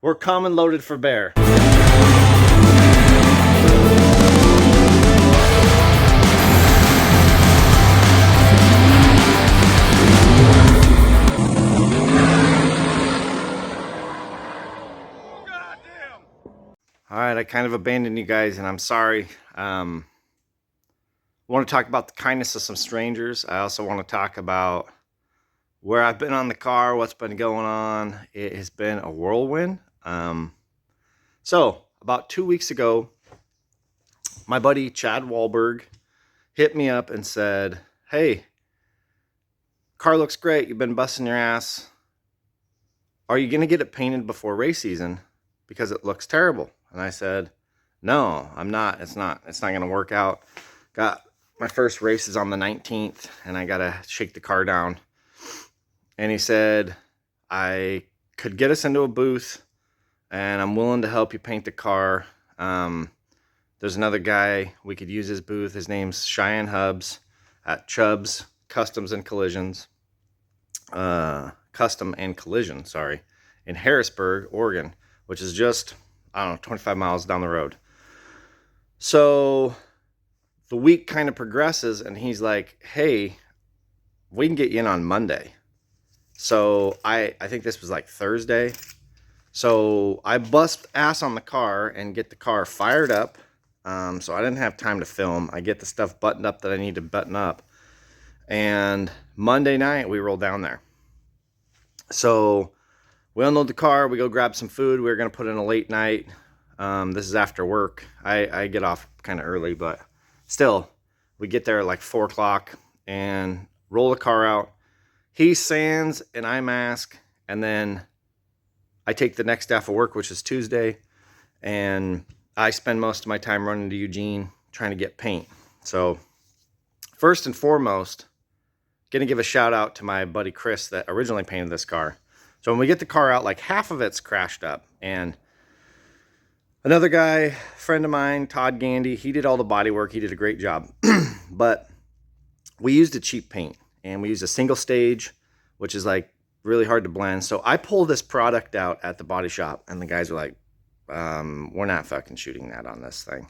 We're common loaded for bear. All right, I kind of abandoned you guys, and I'm sorry. I want to talk about the kindness of some strangers. I also want to talk about where I've been on the car, what's been going on. It has been a whirlwind. So about 2 weeks ago, my buddy Chad Wahlberg hit me up and said, "Hey, car looks great. You've been busting your ass. Are you going to get it painted before race season? Because it looks terrible." And I said, "No, I'm not. It's not going to work out. Got my first race is on the 19th, and I got to shake the car down." And he said, "I could get us into a booth, and I'm willing to help you paint the car. There's another guy, we could use his booth. His name's Cheyenne Hubs at Chubb's Customs and Collisions. Custom and Collision, sorry, in Harrisburg, Oregon, which is just, I don't know, 25 miles down the road." So the week kind of progresses, and he's like, "Hey, we can get you in on Monday." So I think this was like Thursday. So I bust ass on the car and get the car fired up. So I didn't have time to film. I get the stuff buttoned up that I need to button up. And Monday night, we roll down there. So we unload the car. We go grab some food. We were going to put in a late night. This is after work. I get off kind of early, but still, we get there at like 4 o'clock and roll the car out. He sands and I mask, and then I take the next day off of work, which is Tuesday, and I spend most of my time running to Eugene trying to get paint. So first and foremost, gonna give a shout out to my buddy Chris that originally painted this car. So when we get the car out, like half of it's crashed up, and another guy, friend of mine, Todd Gandy, he did all the body work. He did a great job. But we used a cheap paint, and we used a single stage, which is like really hard to blend. So I pulled this product out at the body shop, and the guys were like, "We're not fucking shooting that on this thing.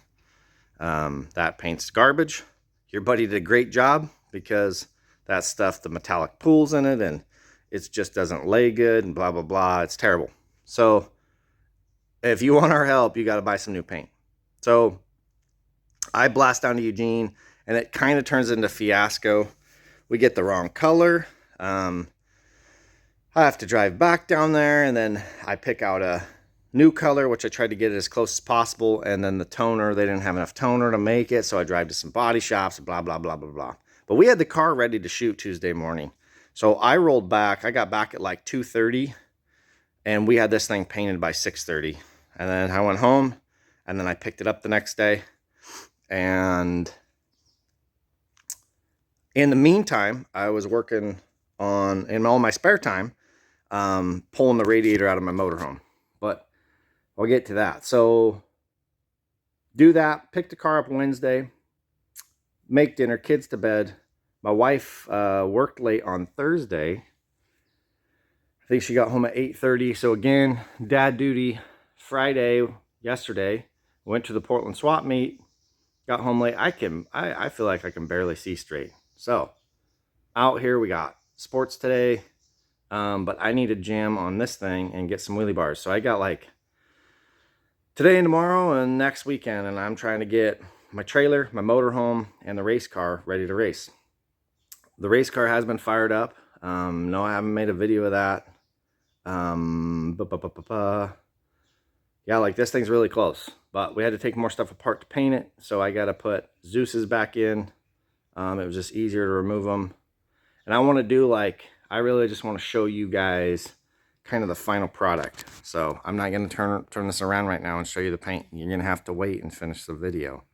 That paint's garbage. Your buddy did a great job, because that stuff, the metallic pools in it, and it just doesn't lay good, and blah, blah, blah. It's terrible. So if you want our help, you got to buy some new paint." So I blast down to Eugene, and it kind of turns into a fiasco. We get the wrong color. I have to drive back down there, and then I pick out a new color, which I tried to get it as close as possible. And then the toner, they didn't have enough toner to make it. So I drive to some body shops, blah, blah, blah, blah, blah. But we had the car ready to shoot Tuesday morning. So I rolled back. I got back at like 2:30, and we had this thing painted by 6:30. And then I went home, and then I picked it up the next day. And in the meantime, I was working on, in all my spare time, pulling the radiator out of my motorhome. But I'll get to that. So do that, pick the car up Wednesday, make dinner, kids to bed. My wife worked late on Thursday. I think she got home at 8:30. So again, dad duty Friday, yesterday. Went to the Portland swap meet, got home late. I feel like I can barely see straight. So out here we got sports today, but I need to jam on this thing and get some wheelie bars. So I got like today and tomorrow and next weekend, and I'm trying to get my trailer, my motorhome, and the race car ready to race. The race car has been fired up. No, I haven't made a video of that. Yeah, like this thing's really close, but we had to take more stuff apart to paint it. So I got to put Zeus's back in. It was just easier to remove them. And I want to do like, I really just want to show you guys kind of the final product. So I'm not going to turn this around right now and show you the paint. You're going to have to wait and finish the video.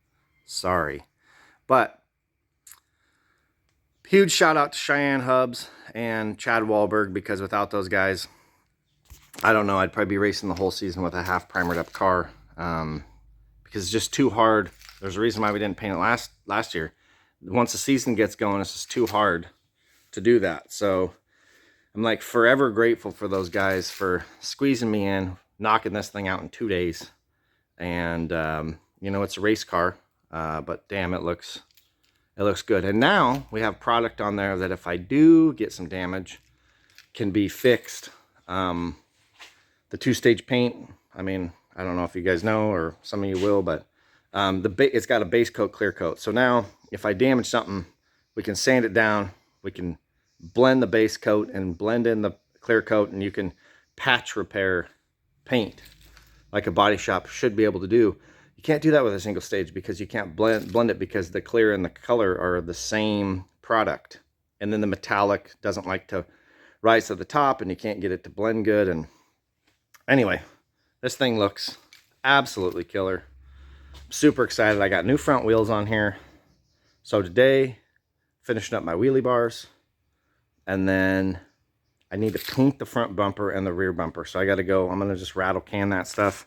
Sorry. But huge shout out to Cheyenne Hubs and Chad Wahlberg, because without those guys, I don't know, I'd probably be racing the whole season with a half primered up car, because it's just too hard. There's a reason why we didn't paint it last year. Once the season gets going, it's just too hard to do that. So I'm like forever grateful for those guys for squeezing me in. knocking this thing out in 2 days. And you know, it's a race car, but damn, it looks good. And now we have product on there that if I do get some damage, can be fixed. The 2-stage paint, I mean, I don't know if you guys know, or some of you will, but it's got a base coat, clear coat. So now if I damage something, we can sand it down, we can blend the base coat and blend in the clear coat, and you can patch repair paint like a body shop should be able to do. You can't do that with a single stage because you can't blend it, because the clear and the color are the same product. And then the metallic doesn't like to rise to the top, and you can't get it to blend good. And anyway, this thing looks absolutely killer. I'm super excited. I got new front wheels on here. So today, finishing up my wheelie bars, and then I need to paint the front bumper and the rear bumper. So I got to go. I'm going to just rattle can that stuff.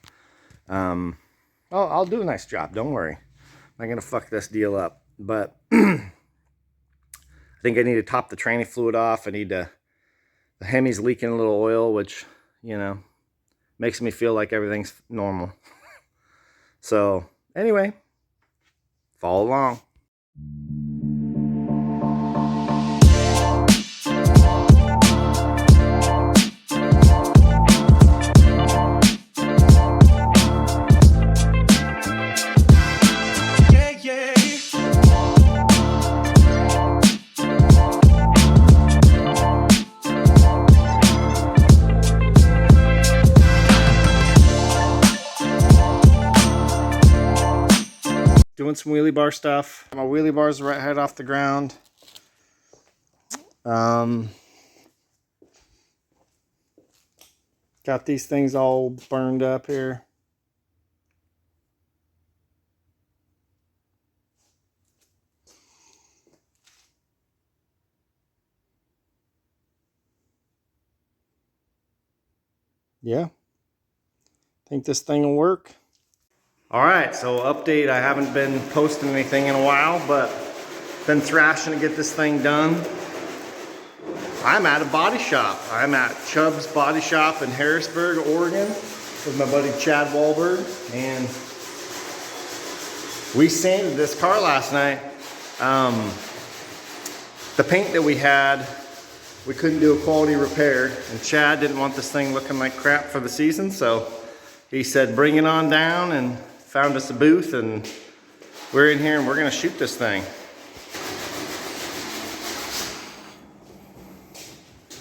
I'll do a nice job. Don't worry. I'm not going to fuck this deal up. But I think I need to top the tranny fluid off. I need to, the hemi's leaking a little oil, which, you know, makes me feel like everything's normal. So anyway, follow along. Doing some wheelie bar stuff. My wheelie bars are right head off the ground. Got these things all burned up here. Yeah, think this thing will work. All right, so update, I haven't been posting anything in a while, but been thrashing to get this thing done. I'm at a body shop. I'm at Chubb's Body Shop in Harrisburg, Oregon, with my buddy Chad Wahlberg, and we sanded this car last night. The paint that we had, we couldn't do a quality repair, and Chad didn't want this thing looking like crap for the season, so he said bring it on down, and found us a booth, and we're in here and we're gonna shoot this thing.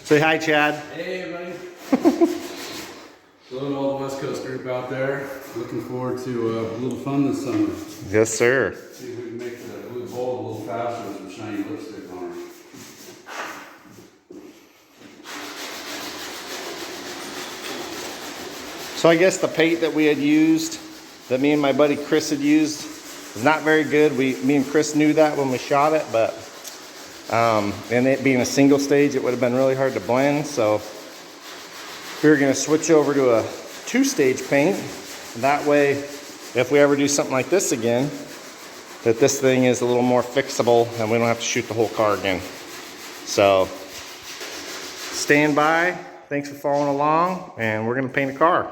Say hi, Chad. Hey, everybody. Hello to all the West Coast group out there. Looking forward to a little fun this summer. Yes, sir. See if we can make the blue bowl a little faster with some shiny lipstick on it. So I guess the paint that we had used, that me and my buddy Chris had used, is not very good. Me and Chris knew that when we shot it, but and it being a single stage, it would have been really hard to blend. So we were going to switch over to a 2-stage paint. And that way, if we ever do something like this again, that this thing is a little more fixable and we don't have to shoot the whole car again. So stand by. Thanks for following along, and we're going to paint a car.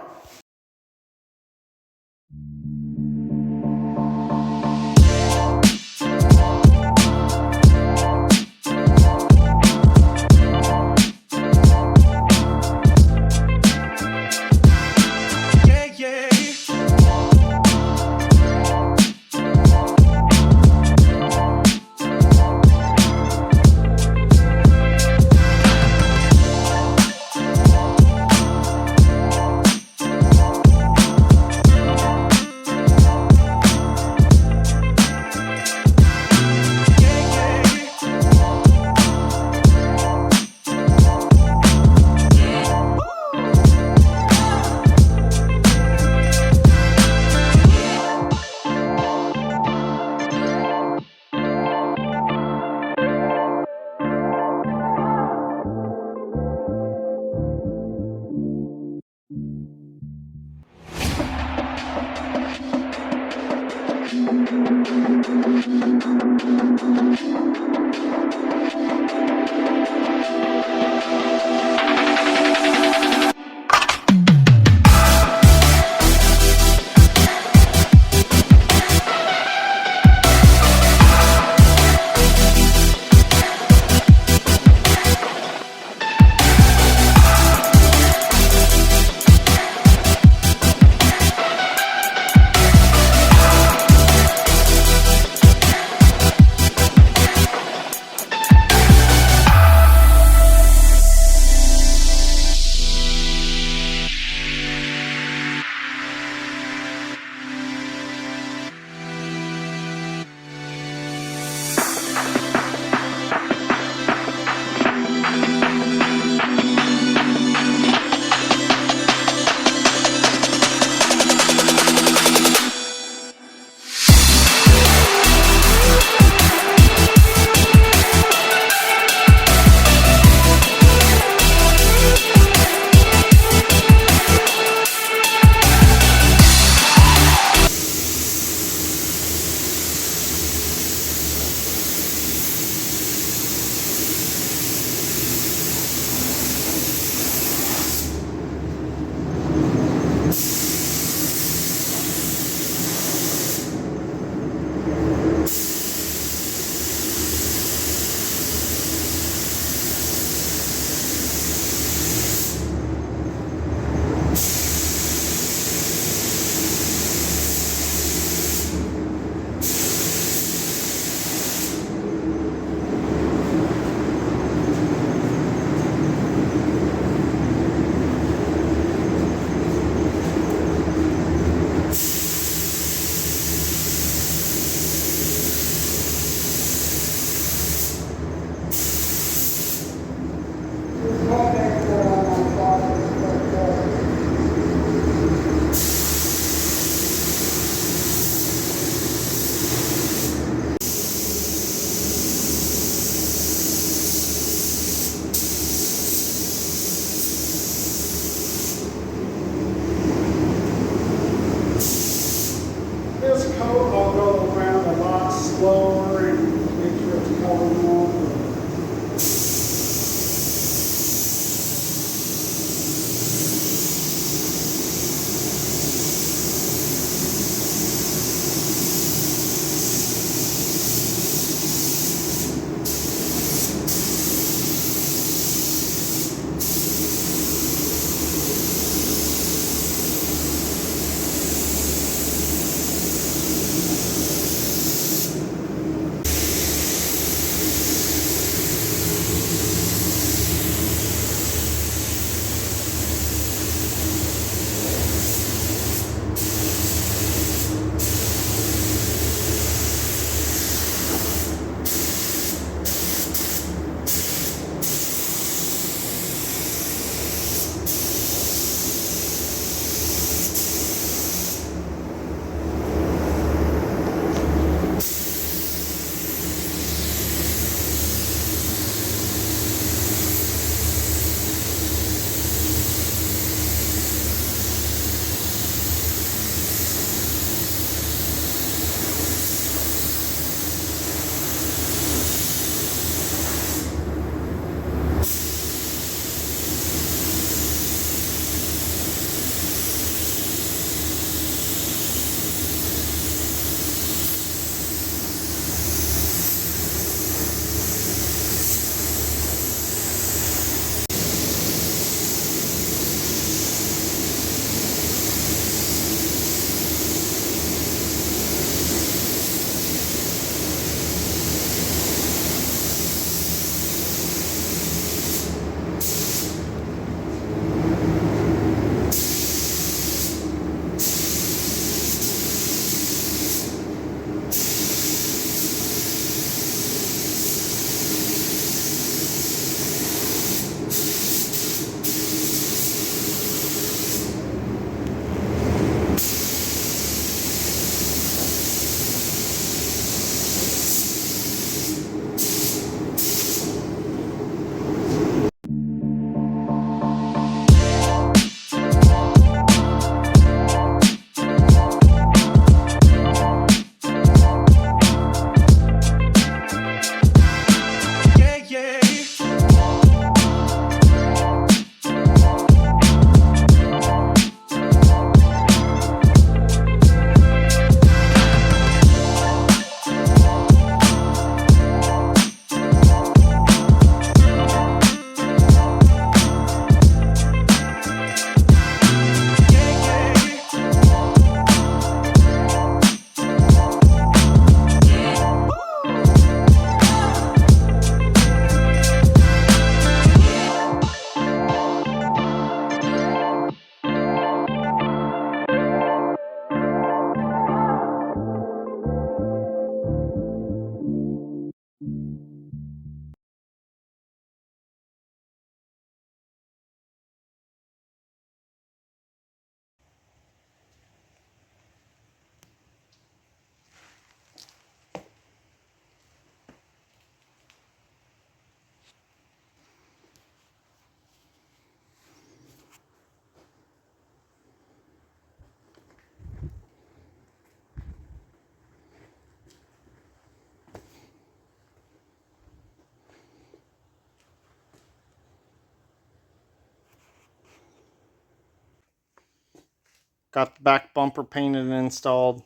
Got the back bumper painted and installed.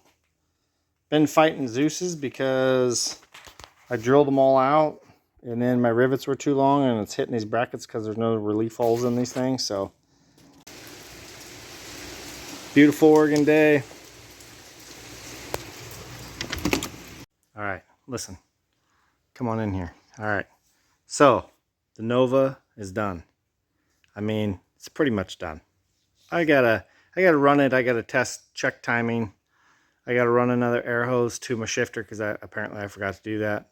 Been fighting Zeus's because I drilled them all out and then my rivets were too long and it's hitting these brackets because there's no relief holes in these things. So beautiful Oregon day. All right, listen, come on in here. All right, so the Nova is done. I mean, it's pretty much done. I gotta run it. I gotta check timing. I gotta run another air hose to my shifter because apparently I forgot to do that.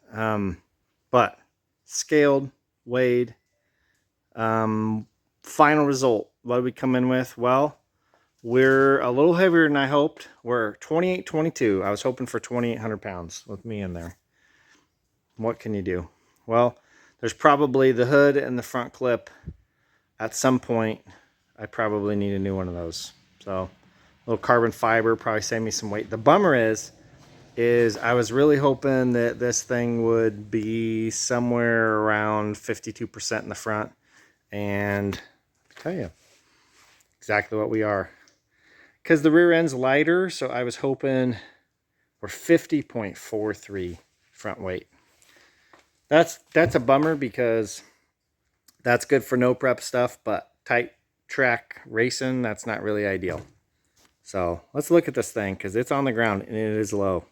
But scaled, weighed, final result. What did we come in with? Well, we're a little heavier than I hoped. We're 2822. I was hoping for 2,800 pounds with me in there. What can you do? Well, there's probably the hood and the front clip. At some point, I probably need a new one of those. So, a little carbon fiber probably save me some weight. The bummer is I was really hoping that this thing would be somewhere around 52% in the front. And I'll tell you exactly what we are. Because the rear end's lighter, so I was hoping we're 50.43 front weight. That's a bummer because that's good for no prep stuff, but tight track racing, that's not really ideal. So let's look at this thing because it's on the ground and it is low.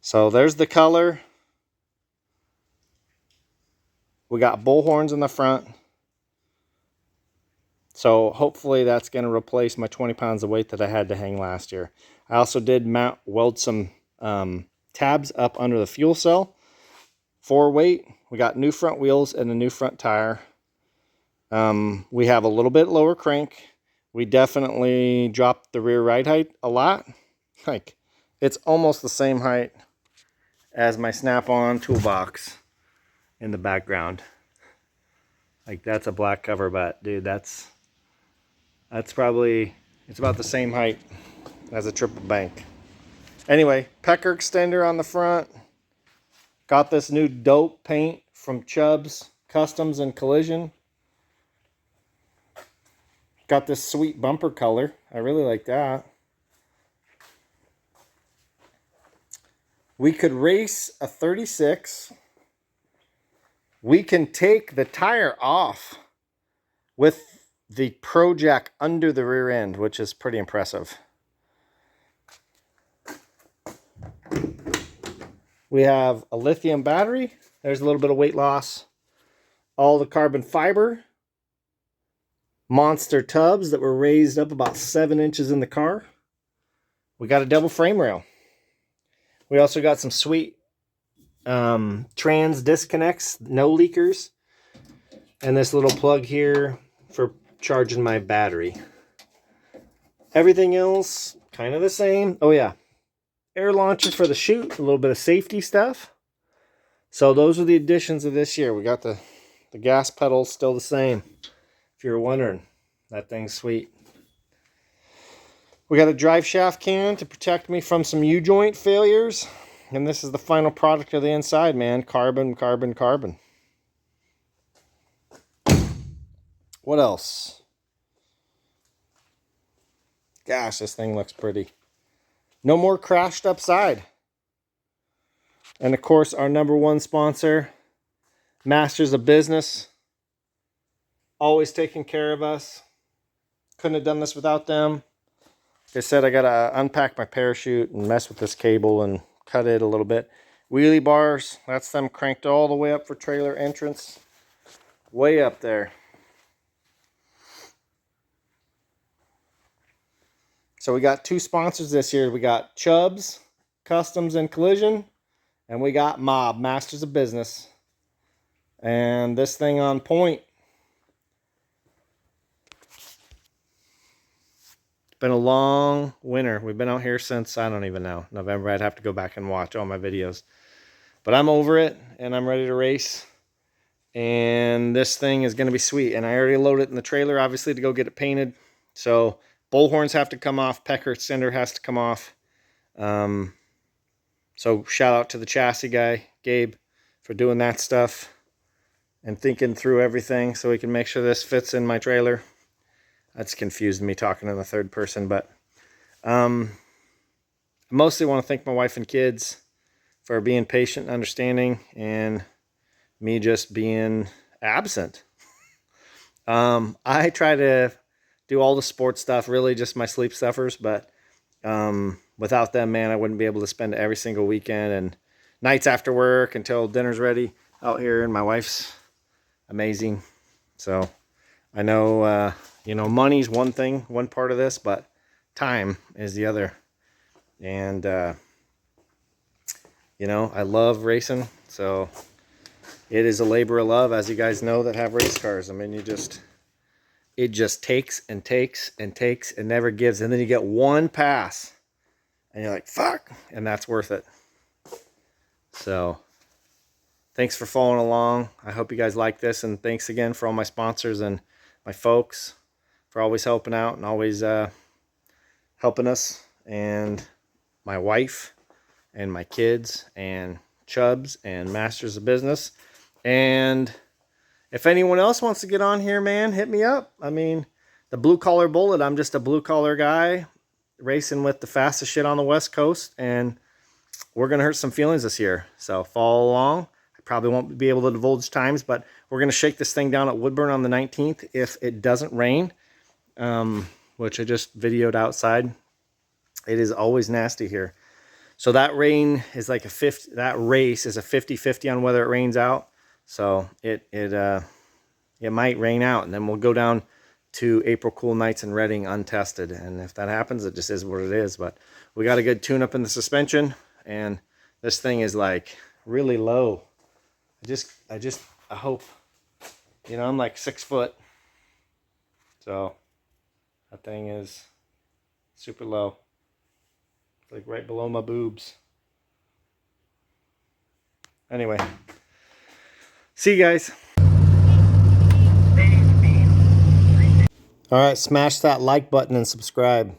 So there's the color. We got bull horns in the front. So hopefully that's going to replace my 20 pounds of weight that I had to hang last year. I also did weld some tabs up under the fuel cell for weight. We got new front wheels and a new front tire. We have a little bit lower crank. We definitely dropped the rear ride height a lot. Like, it's almost the same height as my snap-on toolbox in the background. Like, that's a black cover, but dude, that's probably, it's about the same height as a triple bank. Anyway, pecker extender on the front. Got this new dope paint from Chubb's Customs and Collision. Got this sweet bumper color. I really like that. We could race a 36. We can take the tire off with the Pro Jack under the rear end, which is pretty impressive. We have a lithium battery. There's a little bit of weight loss. All the carbon fiber. Monster tubs that were raised up about 7 inches in the car. We got a double frame rail. We also got some sweet trans disconnects, no leakers. And this little plug here for charging my battery. Everything else, kind of the same. Oh yeah, air launcher for the chute, a little bit of safety stuff. So those are the additions of this year. We got the gas pedals still the same. If you're wondering, that thing's sweet. We got a drive shaft can to protect me from some U-joint failures. And this is the final product of the inside, man. Carbon, carbon, carbon. What else? Gosh, this thing looks pretty. No more crashed upside. And of course, our number one sponsor, Masters of Business. Always taking care of us. Couldn't have done this without them. Like I said, I got to unpack my parachute and mess with this cable and cut it a little bit. Wheelie bars, that's them cranked all the way up for trailer entrance. Way up there. So we got 2 sponsors this year. We got Chubb's, Customs and Collision, and we got Mob, Masters of Business. And this thing on point. It's been a long winter. We've been out here since, I don't even know, November. I'd have to go back and watch all my videos. But I'm over it, and I'm ready to race. And this thing is going to be sweet. And I already loaded it in the trailer, obviously, to go get it painted. So bull horns have to come off. Pecker extender has to come off. So shout out to the chassis guy, Gabe, for doing that stuff and thinking through everything so we can make sure this fits in my trailer. That's confused me talking in the third person, but I mostly want to thank my wife and kids for being patient and understanding, and me just being absent. I try to do all the sports stuff, really just my sleep suffers, but without them, man, I wouldn't be able to spend every single weekend and nights after work until dinner's ready out here, and my wife's amazing. So I know, money's one thing, one part of this, but time is the other. And, I love racing, so it is a labor of love, as you guys know that have race cars. I mean, it just takes and takes and takes and never gives. And then you get one pass and you're like, fuck, and that's worth it. So thanks for following along. I hope you guys like this, and thanks again for all my sponsors and my folks for always helping out and always helping us, and my wife and my kids and Chubbs and Masters of Business. And if anyone else wants to get on here, man, hit me up. I mean, the blue collar bullet, I'm just a blue collar guy racing with the fastest shit on the West Coast, and we're going to hurt some feelings this year. So follow along. I probably won't be able to divulge times, but we're going to shake this thing down at Woodburn on the 19th if it doesn't rain, which I just videoed outside. It is always nasty here. So that rain is like that race is a 50-50 on whether it rains out. So it might rain out, and then we'll go down to April Cool Nights in Reading untested. And if that happens, it just is what it is. But we got a good tune up in the suspension, and this thing is like really low. I hope, I'm like 6 foot. So that thing is super low. It's like right below my boobs. Anyway, see you guys. All right, smash that like button and subscribe.